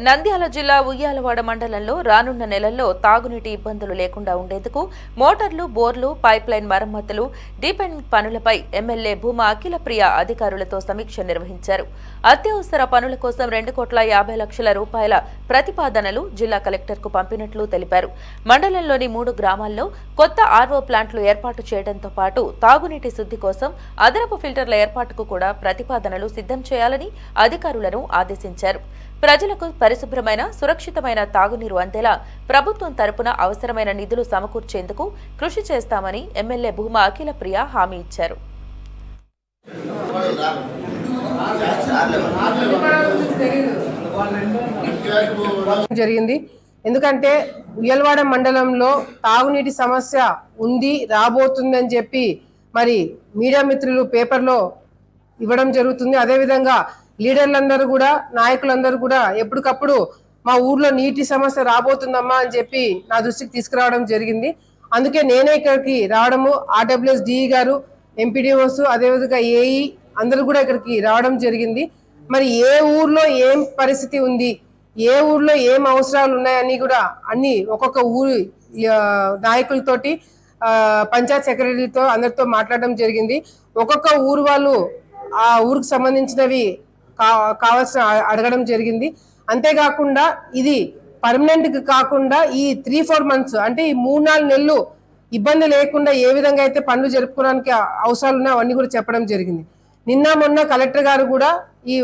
నంద్యాల జిల్లా ఉయ్యాలవాడ మండలంలో రానున్న నెలల్లో తాగునీటి ఇబ్బందులు లేకుండా ఉండేందుకు మోటార్లు, బోర్లు, పైప్లైన్ మరమ్మతులు, డీపెండింగ్ పనులపై ఎమ్మెల్యే భూమా అఖిలప్రియ అధికారులతో సమీక్ష నిర్వహించారు. అత్యవసర పనుల కోసం 2,50,00,000 రూపాయల ప్రతిపాదనలు జిల్లా కలెక్టర్కు పంపినట్లు తెలిపారు. మండలంలోని 3 గ్రామాల్లో కొత్త ఆర్వో ప్లాంట్లు ఏర్పాటు చేయడంతో పాటు తాగునీటి శుద్ధి కోసం అదనపు ఫిల్టర్ల ఏర్పాటుకు కూడా ప్రతిపాదనలు సిద్ధం చేయాలని అధికారులను ఆదేశించారు. ప్రజలకు పరిశుభ్రమైన, సురక్షితమైన తాగునీరు అందేలా ప్రభుత్వం తరపున అవసరమైన నిధులు సమకూర్చేందుకు కృషి చేస్తామని ఎమ్మెల్యే భూమా అఖిలప్రియ హామీ ఇచ్చారు. జరిగింది. ఎందుకంటే ఉయ్యాలవాడ మండలంలో తాగునీటి సమస్య ఉంది, రాబోతుందని చెప్పి మరి మీడియా మిత్రులు పేపర్లో ఇవ్వడం జరుగుతుంది. అదేవిధంగా లీడర్లందరూ కూడా, నాయకులందరూ కూడా ఎప్పటికప్పుడు మా ఊర్లో నీటి సమస్య రాబోతుందమ్మా అని చెప్పి నా దృష్టికి తీసుకురావడం జరిగింది. అందుకే నేనే ఇక్కడికి రావడము, ఆర్డబ్ల్యూఎస్ డిఈ గారు, ఎంపీడీఓస్, అదేవిధంగా ఏఈ అందరూ కూడా ఇక్కడికి రావడం జరిగింది. మరి ఏ ఊర్లో ఏం పరిస్థితి ఉంది, ఏ ఊర్లో ఏం అవసరాలు ఉన్నాయని కూడా అన్ని ఒక్కొక్క ఊరు నాయకులతోటి, పంచాయత్ సెక్రటరీతో అందరితో మాట్లాడడం జరిగింది. ఒక్కొక్క ఊరు వాళ్ళు ఆ ఊరికి సంబంధించినవి కావాల్సిన అడగడం జరిగింది. అంతేకాకుండా ఇది పర్మనెంట్ కాకుండా ఈ 3-4 మంత్స్ అంటే ఈ 3-4 నెలలు ఇబ్బంది లేకుండా ఏ విధంగా అయితే పనులు జరుపుకోవడానికి అవసరాలు ఉన్నాయో అవన్నీ కూడా చెప్పడం జరిగింది. నిన్న మొన్న కలెక్టర్ గారు కూడా ఈ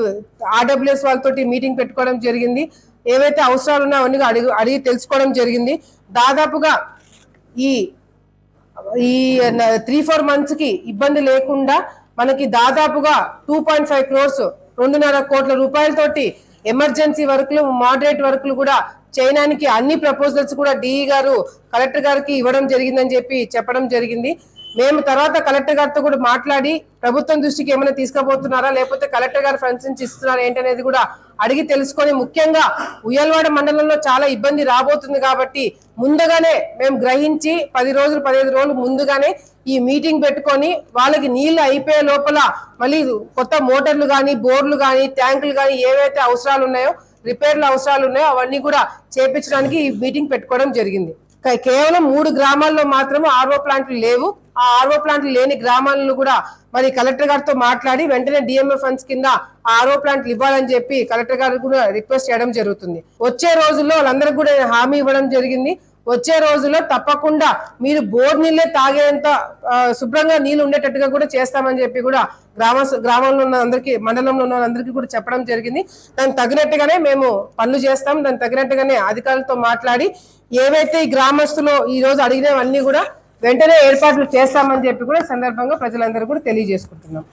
ఆర్డబ్ల్యూఎస్ వాళ్ళతోటి మీటింగ్ పెట్టుకోవడం జరిగింది. ఏవైతే అవసరాలు ఉన్నాయో అవన్నీ అడిగి తెలుసుకోవడం జరిగింది. దాదాపుగా ఈ 3-4 మంత్స్ కి ఇబ్బంది లేకుండా మనకి దాదాపుగా 2.5 crores 2.5 కోట్ల రూపాయలతోటి ఎమర్జెన్సీ వర్క్లు, మోడరేట్ వర్క్లు కూడా చేయడానికి అన్ని ప్రపోజల్స్ కూడా డిఈ గారు కలెక్టర్ గారికి ఇవ్వడం జరిగిందని చెప్పడం జరిగింది. మేము తర్వాత కలెక్టర్ గారితో కూడా మాట్లాడి ప్రభుత్వం దృష్టికి ఏమైనా తీసుకుపోతున్నారా, లేకపోతే కలెక్టర్ గారు ఫండ్స్ నుంచి ఇస్తున్నారా ఏంటనేది కూడా అడిగి తెలుసుకొని, ముఖ్యంగా ఉయ్యాలవాడ మండలంలో చాలా ఇబ్బంది రాబోతుంది కాబట్టి ముందుగానే మేము గ్రహించి 10-15 రోజులు ముందుగానే ఈ మీటింగ్ పెట్టుకొని వాళ్ళకి నీళ్లు అయిపోయే లోపల మళ్ళీ కొత్త మోటార్లు కానీ, బోర్లు కానీ, ట్యాంకులు కానీ ఏవైతే అవసరాలు ఉన్నాయో, రిపేర్లు అవసరాలు ఉన్నాయో అవన్నీ కూడా చేపించడానికి ఈ మీటింగ్ పెట్టుకోవడం జరిగింది. కేవలం 3 గ్రామాల్లో మాత్రమే ఆర్ఓ ప్లాంట్లు లేవు. ఆ ఆర్ఓ ప్లాంట్లు లేని గ్రామాలను కూడా మరి కలెక్టర్ గారితో మాట్లాడి వెంటనే డిఎంఎఫ్ ఫండ్స్ కింద ఆర్ఓ ప్లాంట్లు ఇవ్వాలని చెప్పి కలెక్టర్ గారు కూడా రిక్వెస్ట్ చేయడం జరుగుతుంది. వచ్చే రోజుల్లో వాళ్ళందరికీ కూడా హామీ ఇవ్వడం జరిగింది. వచ్చే రోజుల్లో తప్పకుండా మీరు బోర్ నీళ్ళే తాగేంత శుభ్రంగా నీళ్లు ఉండేటట్టుగా కూడా చేస్తామని చెప్పి కూడా గ్రామంలో ఉన్న అందరికీ, మండలంలో ఉన్న వాళ్ళందరికీ కూడా చెప్పడం జరిగింది. దానికి తగినట్టుగానే మేము పనులు చేస్తాం. దానికి తగినట్టుగానే అధికారులతో మాట్లాడి ఏవైతే ఈ గ్రామస్తులు ఈ రోజు అడిగినవన్నీ కూడా వెంటనే ఏర్పాట్లు చేస్తామని చెప్పి కూడా సందర్భంగా ప్రజలందరూ కూడా తెలియజేసుకుంటున్నాం.